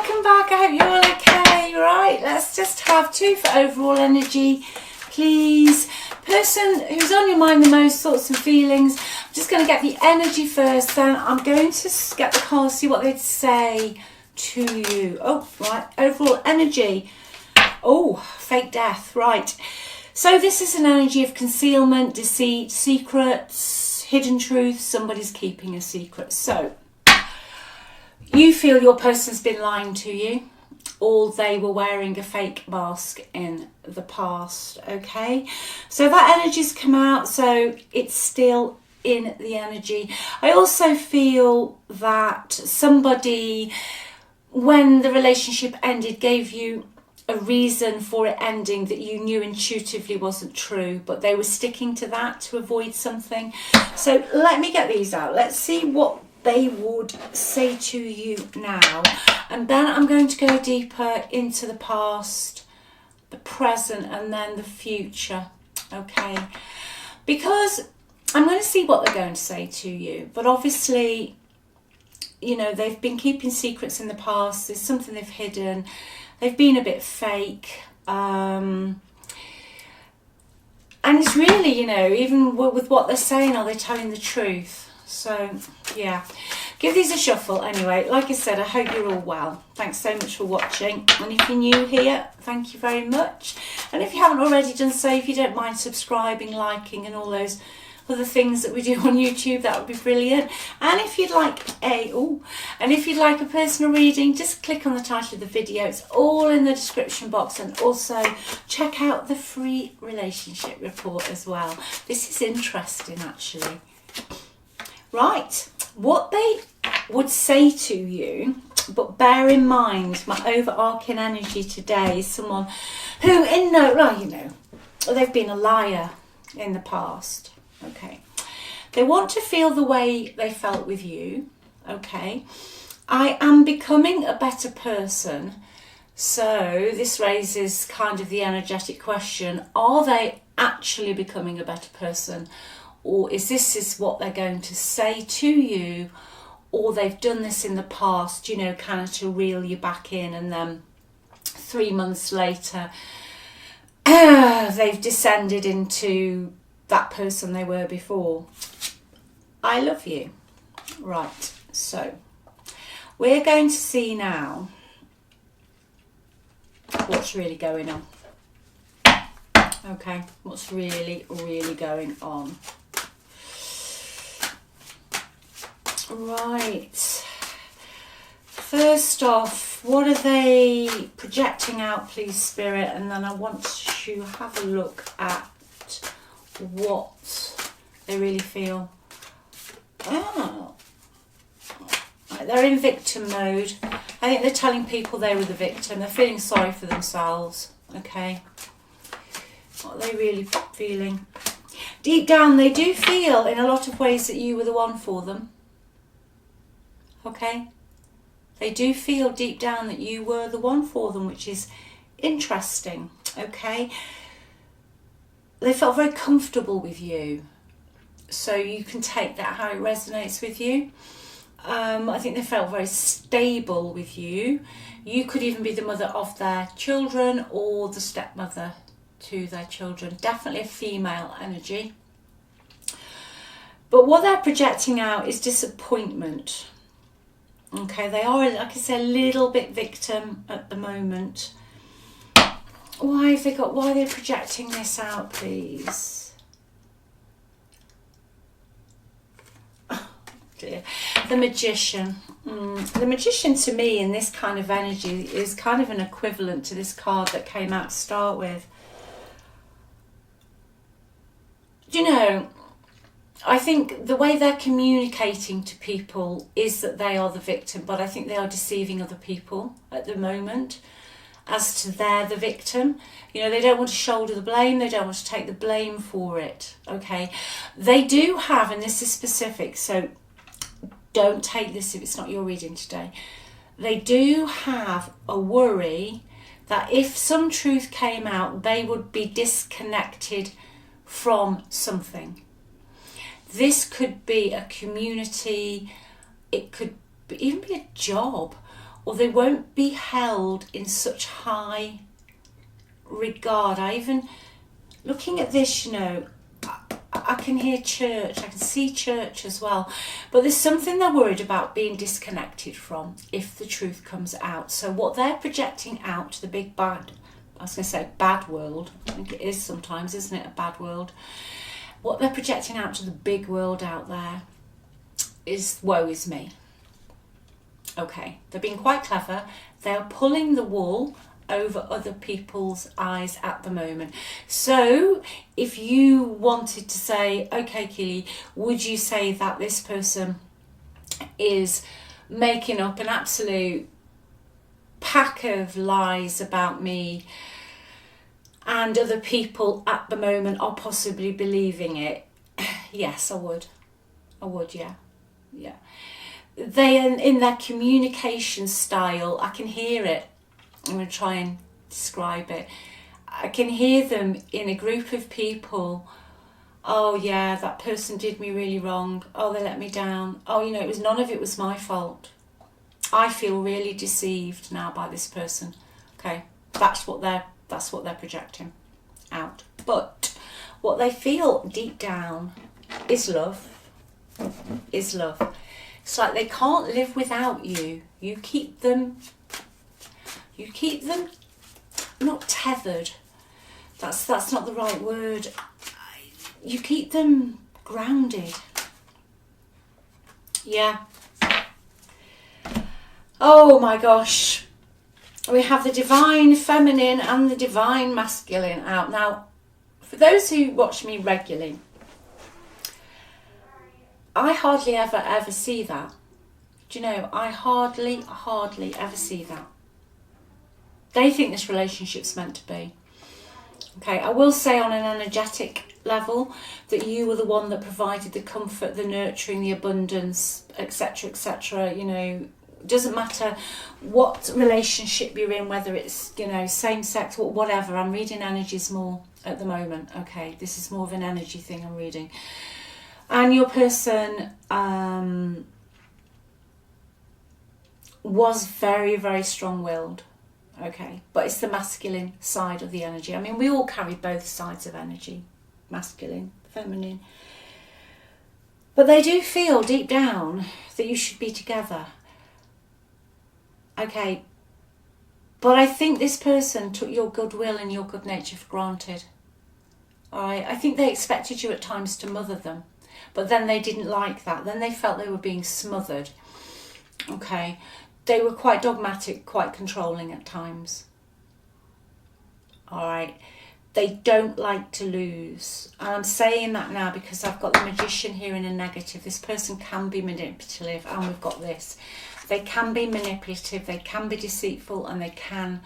welcome back. I hope you're all okay. Right, let's just have 2 for overall energy, please. Person who's on your mind the most, thoughts and feelings. I'm just going to get the energy first, then I'm going to get the cards, see what they'd say to you. Oh, right, overall energy. Oh, fake death, right. So this is an energy of concealment, deceit, secrets, hidden truth. Somebody's keeping a secret. So you feel your person's been lying to you, or they were wearing a fake mask in the past, okay? So that energy's come out, so it's still in the energy. I also feel that somebody, when the relationship ended, gave you a reason for it ending that you knew intuitively wasn't true, but they were sticking to that to avoid something. So let me get these out. Let's see what they would say to you now. And then I'm going to go deeper into the past, the present, and then the future, okay? Because I'm going to see what they're going to say to you. But obviously, you know, they've been keeping secrets in the past. There's something they've hidden. They've been a bit fake. And it's really, you know, even with what they're saying, are they telling the truth? So, yeah, give these a shuffle anyway. Like I said, I hope you're all well. Thanks so much for watching. And if you're new here, thank you very much. And if you haven't already done so, if you don't mind subscribing, liking, and all those other things that we do on YouTube, that would be brilliant. And if you'd like a personal reading, just click on the title of the video. It's all in the description box, and also check out the free relationship report as well. This is interesting, actually. Right, what they would say to you, but bear in mind, my overarching energy today is someone who, they've been a liar in the past, okay? They want to feel the way they felt with you, okay? I am becoming a better person. So this raises kind of the energetic question, are they actually becoming a better person? Or is this what they're going to say to you, or they've done this in the past, you know, kind of to reel you back in, and then 3 months later, they've descended into that person they were before. I love you. Right, so we're going to see now what's really going on. Okay, what's really, really going on. Right, first off, what are they projecting out, please, Spirit? And then I want to have a look at what they really feel. Oh, right, they're in victim mode. I think they're telling people they were the victim. They're feeling sorry for themselves, okay? What are they really feeling? Deep down, they do feel in a lot of ways that you were the one for them. Okay, they do feel deep down that you were the one for them, which is interesting, okay? They felt very comfortable with you, so you can take that how it resonates with you. I think they felt very stable with you. You could even be the mother of their children or the stepmother to their children. Definitely a female energy. But what they're projecting out is disappointment. Okay, they are, like I said, a little bit victim at the moment. Why are they projecting this out, please? Oh, dear. The Magician. The Magician, to me, in this kind of energy, is kind of an equivalent to this card that came out to start with. Do you know, I think the way they're communicating to people is that they are the victim, but I think they are deceiving other people at the moment as to they're the victim. You know, they don't want to shoulder the blame. They don't want to take the blame for it, okay? They do have, and this is specific, so don't take this if it's not your reading today. They do have a worry that if some truth came out, they would be disconnected from something. This could be a community, it could even be a job, or they won't be held in such high regard. I even, looking at this, you know, I can hear church, I can see church as well, but there's something they're worried about being disconnected from if the truth comes out. So what they're projecting out to the big bad, I was going to say bad world, I think it is sometimes, isn't it, a bad world? What they're projecting out to the big world out there is woe is me. Okay, they're being quite clever. They're pulling the wool over other people's eyes at the moment. So if you wanted to say, okay, Keeley, would you say that this person is making up an absolute pack of lies about me and other people at the moment are possibly believing it? Yes, I would, yeah. They, in their communication style, I can hear it. I'm going to try and describe it. I can hear them in a group of people. Oh yeah, that person did me really wrong. Oh, they let me down. Oh, you know, none of it was my fault. I feel really deceived now by this person. Okay, that's what they're projecting out. But what they feel deep down is love. Is love. It's like they can't live without you. You keep them not tethered. That's not the right word. You keep them grounded. Yeah. Oh my gosh. We have the divine feminine and the divine masculine out. Now, for those who watch me regularly, I hardly ever see that. Do you know, I hardly ever see that. They think this relationship's meant to be. Okay, I will say on an energetic level that you were the one that provided the comfort, the nurturing, the abundance, etc., etc. You know, doesn't matter what relationship you're in, whether it's, you know, same sex or whatever. I'm reading energies more at the moment. Okay, this is more of an energy thing I'm reading. And your person was very, very strong-willed. Okay, but it's the masculine side of the energy. I mean, we all carry both sides of energy, masculine, feminine. But they do feel deep down that you should be together. Okay, but I think this person took your goodwill and your good nature for granted. All right, I think they expected you at times to mother them, but then they didn't like that. Then they felt they were being smothered. Okay. They were quite dogmatic, quite controlling at times. All right. They don't like to lose. And I'm saying that now because I've got the Magician here in a negative. This person can be manipulative, and we've got this. They can be manipulative, they can be deceitful, and they can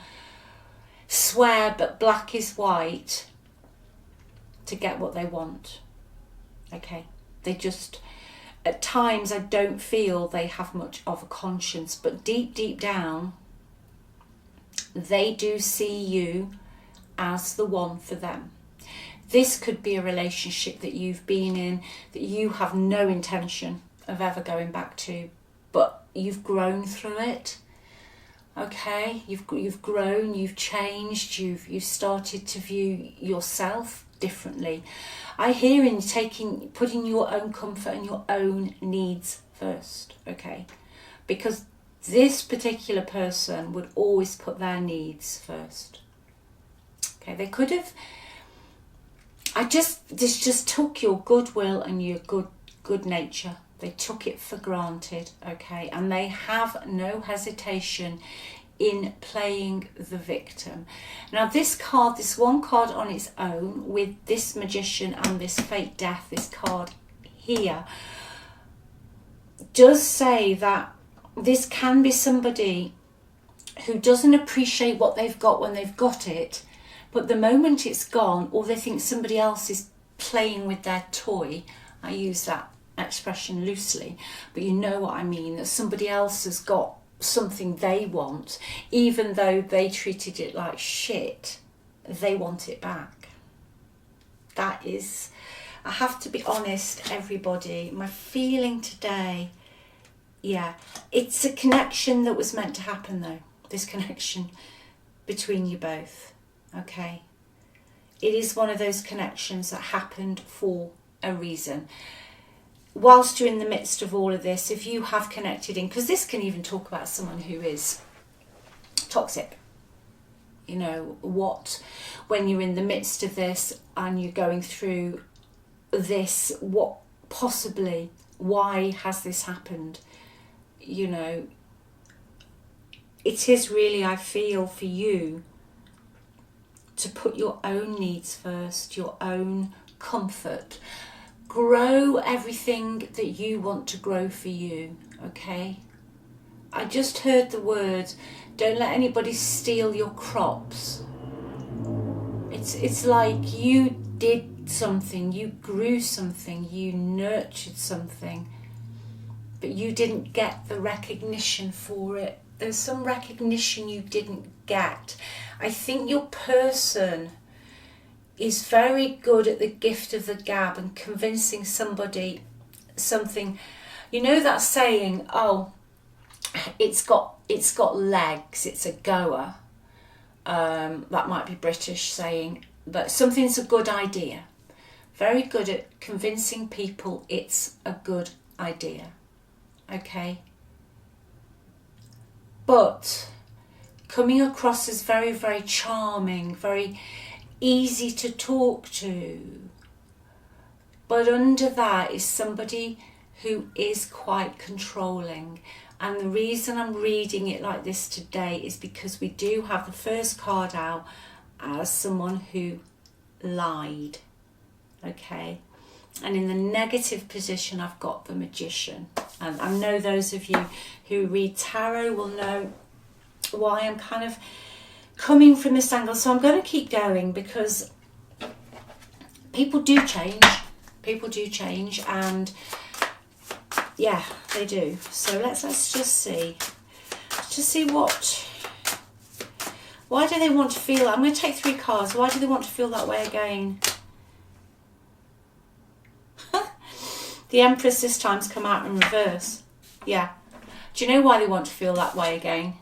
swear, but black is white to get what they want. Okay. They just... At times, I don't feel they have much of a conscience, but deep down, they do see you as the one for them. This could be a relationship that you've been in, that you have no intention of ever going back to, but you've grown through it. Okay, you've grown, you've changed, you've started to view yourself differently. I hear in putting your own comfort and your own needs first, okay? Because this particular person would always put their needs first. Okay, they could have... This just took your goodwill and your good nature. They took it for granted, okay? And they have no hesitation in playing the victim. Now this one card on its own, with this Magician and this Fate Death, this card here, does say that this can be somebody who doesn't appreciate what they've got when they've got it, but the moment it's gone, or they think somebody else is playing with their toy, I use that expression loosely, but you know what I mean, that somebody else has got something they want, even though they treated it like shit, they want it back. That is, I have to be honest, everybody, my feeling today yeah, it's a connection that was meant to happen though. This connection between you both, okay? It is one of those connections that happened for a reason. Whilst you're in the midst of all of this, if you have connected in, because this can even talk about someone who is toxic, you know, when you're in the midst of this and you're going through this, why has this happened? You know, it is really, I feel, for you to put your own needs first, your own comfort. Grow everything that you want to grow for you, okay? I just heard the words, don't let anybody steal your crops. It's like you did something, you grew something, you nurtured something, but you didn't get the recognition for it. There's some recognition you didn't get. I think your person is very good at the gift of the gab and convincing somebody something. You know that saying, oh, it's got legs, it's a goer. That might be British saying, but something's a good idea. Very good at convincing people it's a good idea. Okay? But coming across as very, very charming, very easy to talk to. But under that is somebody who is quite controlling. And the reason I'm reading it like this today is because we do have the first card out as someone who lied. Okay? And in the negative position, I've got the Magician. And I know those of you who read tarot will know why I'm kind of coming from this angle. So I'm going to keep going because people do change. People do change, and yeah, they do. So let's just see. Let's just see why do they want to feel that? I'm going to take 3 cards. Why do they want to feel that way again? The Empress this time's come out in reverse. Yeah. Do you know why they want to feel that way again?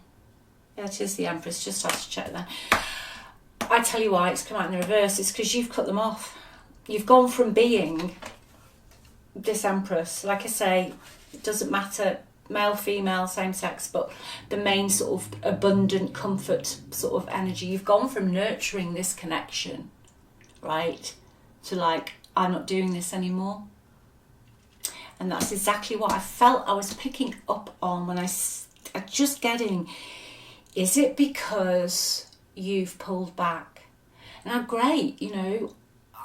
Yeah, it is the Empress. Just have to check that. I tell you why it's come out in the reverse. It's because you've cut them off. You've gone from being this Empress. Like I say, it doesn't matter, male, female, same sex, but the main sort of abundant comfort sort of energy. You've gone from nurturing this connection, right, to like, I'm not doing this anymore. And that's exactly what I felt I was picking up on when I just getting, is it because you've pulled back? Now, great, you know,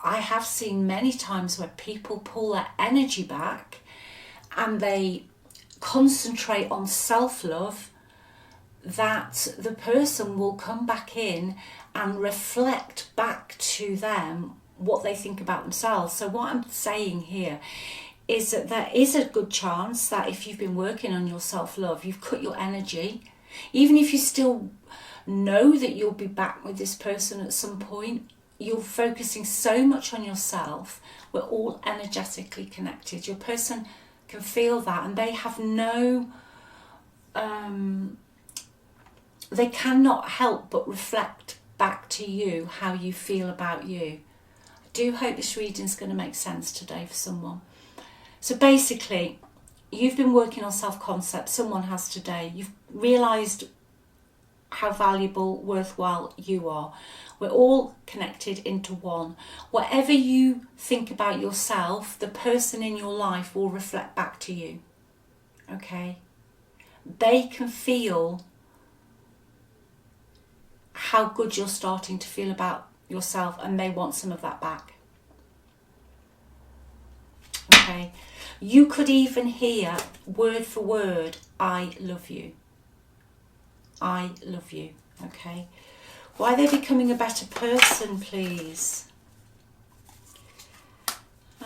I have seen many times where people pull their energy back and they concentrate on self-love, that the person will come back in and reflect back to them what they think about themselves. So what I'm saying here is that there is a good chance that if you've been working on your self-love, you've cut your energy. Even if you still know that you'll be back with this person at some point, you're focusing so much on yourself. We're all energetically connected. Your person can feel that, and they have no, they cannot help but reflect back to you how you feel about you. I do hope this reading is going to make sense today for someone. So basically, you've been working on self-concept, someone has today. You've realised how valuable, worthwhile you are. We're all connected into one. Whatever you think about yourself, the person in your life will reflect back to you. Okay? They can feel how good you're starting to feel about yourself, and they want some of that back. Okay? You could even hear word for word, I love you. I love you. Okay? Why are they becoming a better person, please?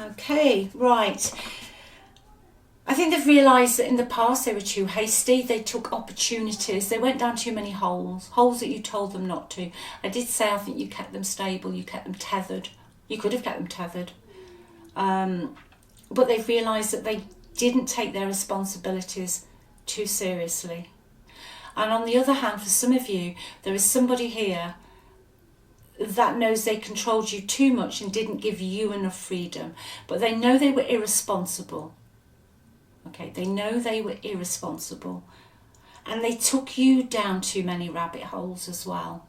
Okay, right. I think they've realised that in the past they were too hasty. They took opportunities. They went down too many holes that you told them not to. I did say I think you kept them stable, you kept them tethered. You could have kept them tethered. But they've realised that they didn't take their responsibilities too seriously. And on the other hand, for some of you, there is somebody here that knows they controlled you too much and didn't give you enough freedom, but they know they were irresponsible. Okay, they know they were irresponsible, and they took you down too many rabbit holes as well.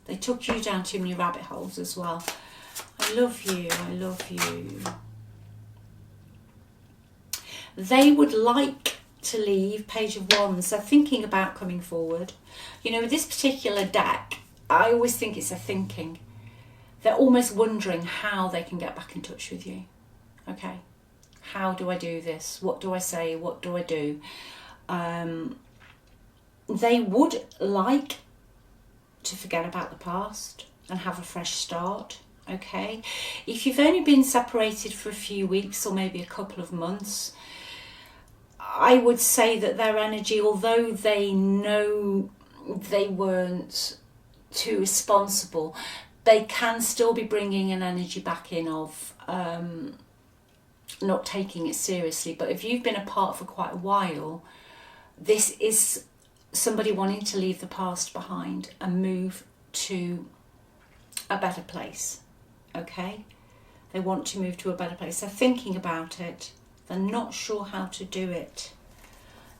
They took you down too many rabbit holes as well. I love you, I love you. They would like to leave, Page of Wands. They're thinking about coming forward. You know, with this particular deck, I always think it's a thinking. They're almost wondering how they can get back in touch with you. Okay, how do I do this? What do I say? What do I do? They would like to forget about the past and have a fresh start. Okay, if you've only been separated for a few weeks or maybe a couple of months, I would say that their energy, although they know they weren't too responsible, they can still be bringing an energy back in of not taking it seriously. But if you've been apart for quite a while, this is somebody wanting to leave the past behind and move to a better place. Okay, they want to move to a better place. They're thinking about it. They're not sure how to do it.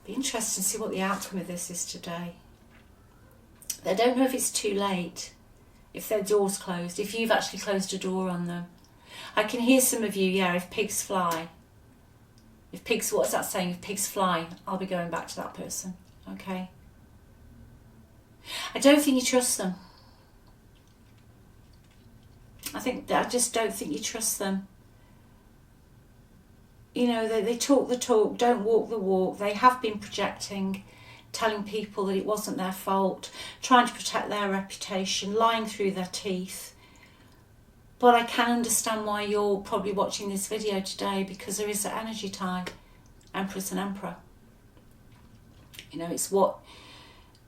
Be interesting to see what the outcome of this is today. They don't know if it's too late, if their door's closed, if you've actually closed a door on them. I can hear some of you, yeah, if pigs fly. If pigs, what's that saying? If pigs fly, I'll be going back to that person. Okay. I don't think you trust them. I just don't think you trust them. You know, they talk the talk, don't walk the walk. They have been projecting, telling people that it wasn't their fault, trying to protect their reputation, lying through their teeth. But I can understand why you're probably watching this video today, because there is an energy tie, Empress and Emperor. You know, it's what,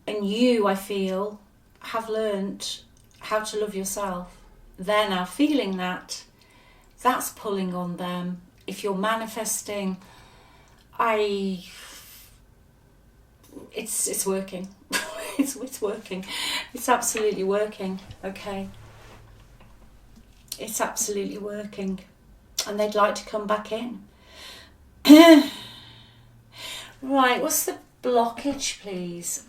and you, I feel, have learnt how to love yourself. They're now feeling that. That's pulling on them. If you're manifesting, it's working. it's working. It's absolutely working. Okay. It's absolutely working. And they'd like to come back in. Right, what's the blockage, please?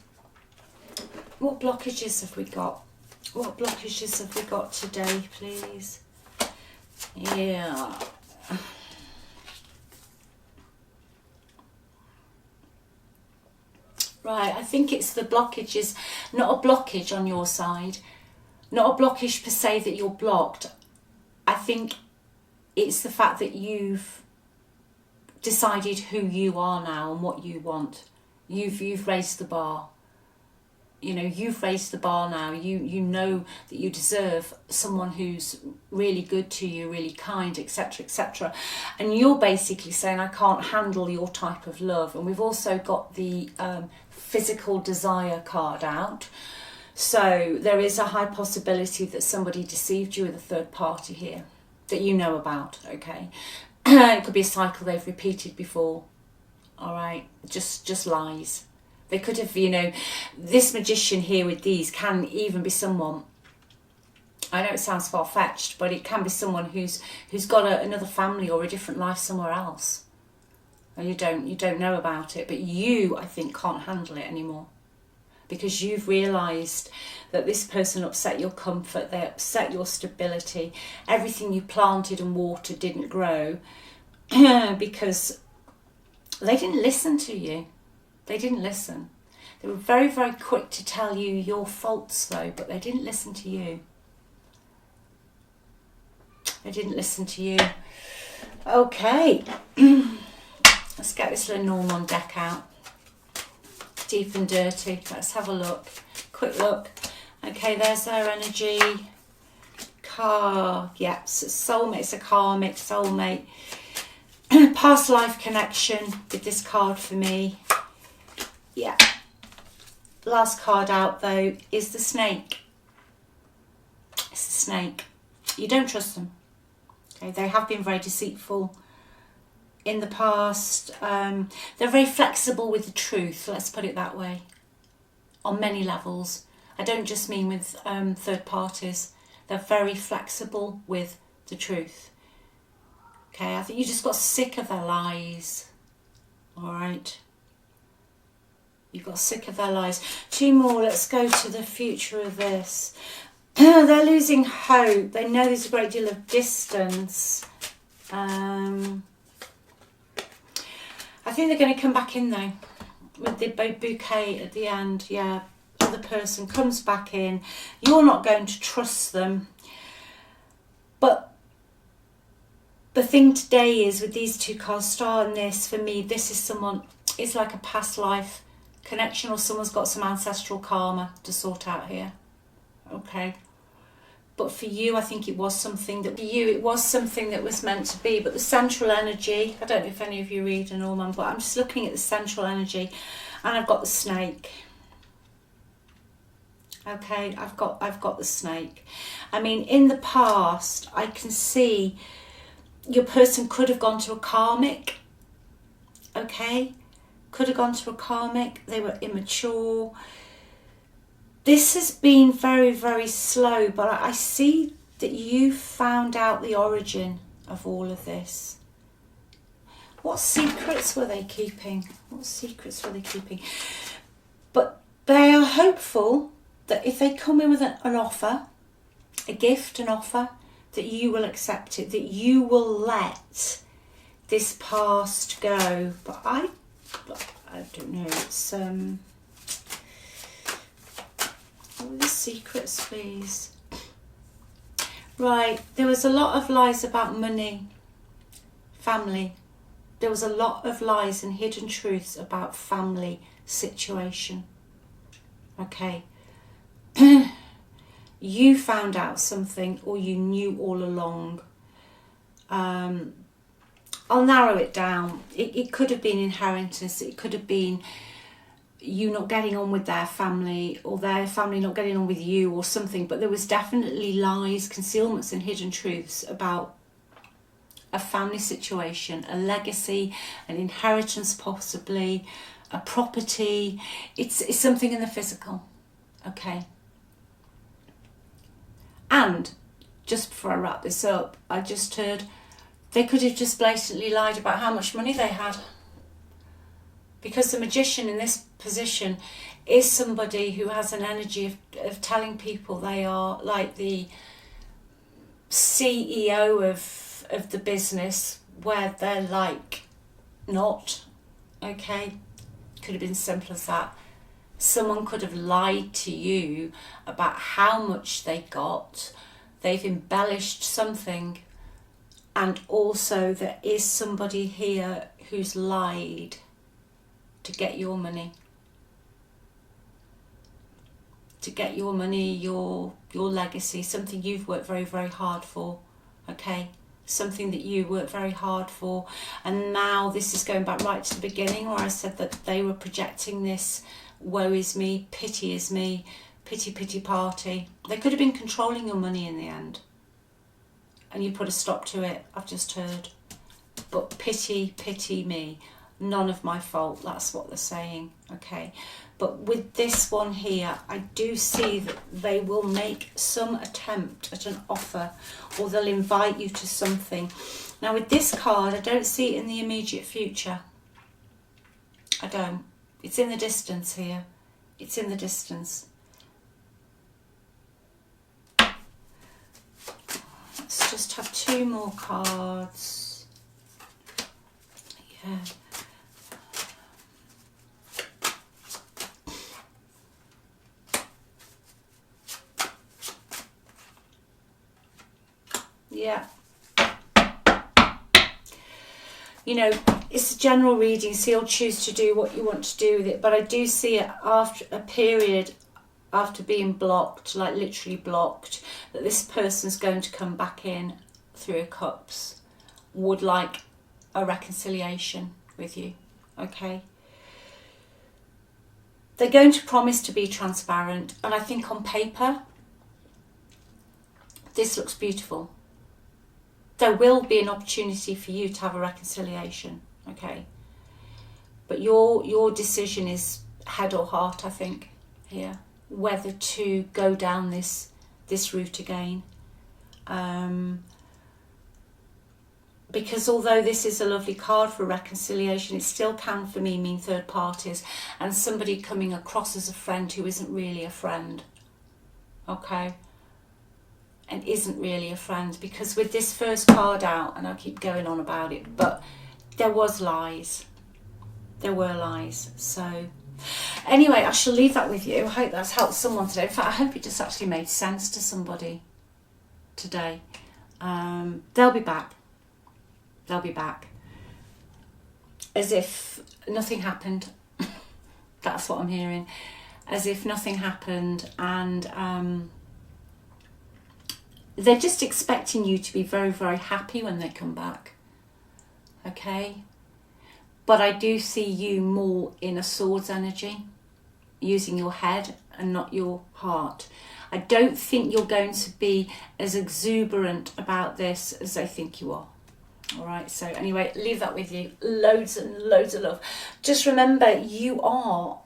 What blockages have we got? What blockages have we got today, please? Yeah. Right, I think it's the blockages, not a blockage on your side, not a blockage per se that you're blocked. I think it's the fact that you've decided who you are now and what you want. You've raised the bar. You know, you've raised the bar now. You know that you deserve someone who's really good to you, really kind, etc., etc. And you're basically saying, I can't handle your type of love. And we've also got the physical desire card out. So there is a high possibility that somebody deceived you with a third party here that you know about, okay? It could be a cycle they've repeated before, all right? Just lies. They could have, you know, this magician here with these can even be someone, I know it sounds far-fetched, but it can be someone who's got another family or a different life somewhere else. And you don't know about it, but you, I think, can't handle it anymore. Because you've realised that this person upset your comfort, they upset your stability, everything you planted and watered didn't grow because they didn't listen to you. They didn't listen. They were very, very quick to tell you your faults though, but they didn't listen to you. They didn't listen to you. Okay, let's get this Lenormand deck out. Deep and dirty. Let's have a look. Quick look. Okay, there's their energy. Yes, soulmate. It's a karmic soulmate. Past life connection with this card for me. Yeah. Last card out though is the snake. It's the snake. You don't trust them. Okay, they have been very deceitful in the past. They're very flexible with the truth, let's put it that way, on many levels. I don't just mean with third parties. They're very flexible with the truth. Okay, I think you just got sick of their lies. All right. You got sick of their lies. 2 more. Let's go to the future of this. They're losing hope. They know there's a great deal of distance. I think they're going to come back in though, with the bouquet at the end. Yeah, the person comes back in. You're not going to trust them. But the thing today is, with these 2 cards, Star and this, for me, this is someone, it's like a past life connection, or someone's got some ancestral karma to sort out here. Okay. But for you, I think it was something that, for you, it was something that was meant to be. But the central energy, I don't know if any of you read an Allman, but I'm just looking at the central energy, and I've got the snake. Okay, I've got the snake. I mean, in the past, I can see your person could have gone to a karmic. Okay, could have gone to a karmic. They were immature. This has been very, very slow, but I see that you found out the origin of all of this. What secrets were they keeping? What secrets were they keeping? But they are hopeful that if they come in with an offer, a gift, an offer, that you will accept it, that you will let this past go. But I don't know, it's what are the secrets, please? Right, there was a lot of lies about money, family. There was a lot of lies and hidden truths about family situation. Okay. You found out something, or you knew all along. I'll narrow it down. It could have been inheritance. It could have been you not getting on with their family, or their family not getting on with you, or something. But there was definitely lies, concealments and hidden truths about a family situation, a legacy, an inheritance possibly, a property. It's something in the physical. Okay. And just before I wrap this up, I just heard they could have just blatantly lied about how much money they had. Because the magician in this position is somebody who has an energy of telling people they are like the CEO of the business, where they're like not. Okay, could have been simple as that. Someone could have lied to you about how much they got. They've embellished something. And also there is somebody here who's lied to get your money. To get your money, your legacy, something you've worked very, very hard for. Okay? Something that you worked very hard for. And now this is going back right to the beginning, where I said that they were projecting this woe is me, pity is me, pity, pity party. They could have been controlling your money in the end. And you put a stop to it, I've just heard. But pity, pity me. None of my fault, that's what they're saying. Okay. But with this one here, I do see that they will make some attempt at an offer, or they'll invite you to something. Now with this card, I don't see it in the immediate future. I don't. It's in the distance here. It's in the distance. Let's just have 2 more cards. Yeah. Yeah. You know, it's a general reading, so you'll choose to do what you want to do with it. But I do see it after a period, after being blocked, like literally blocked, that this person's going to come back in 3 of Cups, would like a reconciliation with you. Okay. They're going to promise to be transparent, and I think on paper, this looks beautiful. there will be an opportunity for you to have a reconciliation, okay? But your decision is head or heart, I think, here, whether to go down this route again. Because although this is a lovely card for reconciliation, it still can for me mean third parties and somebody coming across as a friend who isn't really a friend, okay? And isn't really a friend, because with this first card out, and I keep going on about it, but there was lies. There were lies. So anyway, I shall leave that with you. I hope that's helped someone today. In fact, I hope it just actually made sense to somebody today. They'll be back. They'll be back. As if nothing happened. That's what I'm hearing. As if nothing happened, and they're just expecting you to be very, very happy when they come back. Okay? But I do see you more in a swords energy, using your head and not your heart. I don't think you're going to be as exuberant about this as they think you are. All right, so anyway, leave that with you. Loads and loads of love. Just remember, you are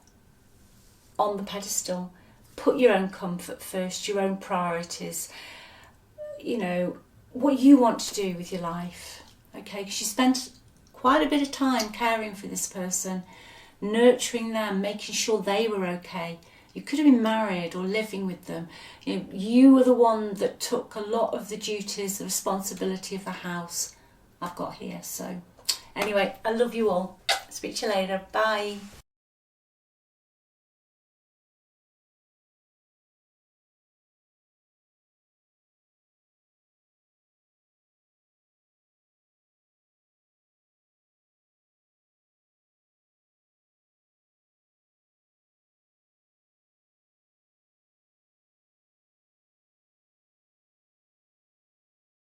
on the pedestal. Put your own comfort first, your own priorities. You know, what you want to do with your life. Okay, because you spent quite a bit of time caring for this person, nurturing them, making sure they were okay. You could have been married or living with them. You were the one that took a lot of the duties, the responsibility of the house I've got here. So anyway, I love you all. Speak to you later. Bye.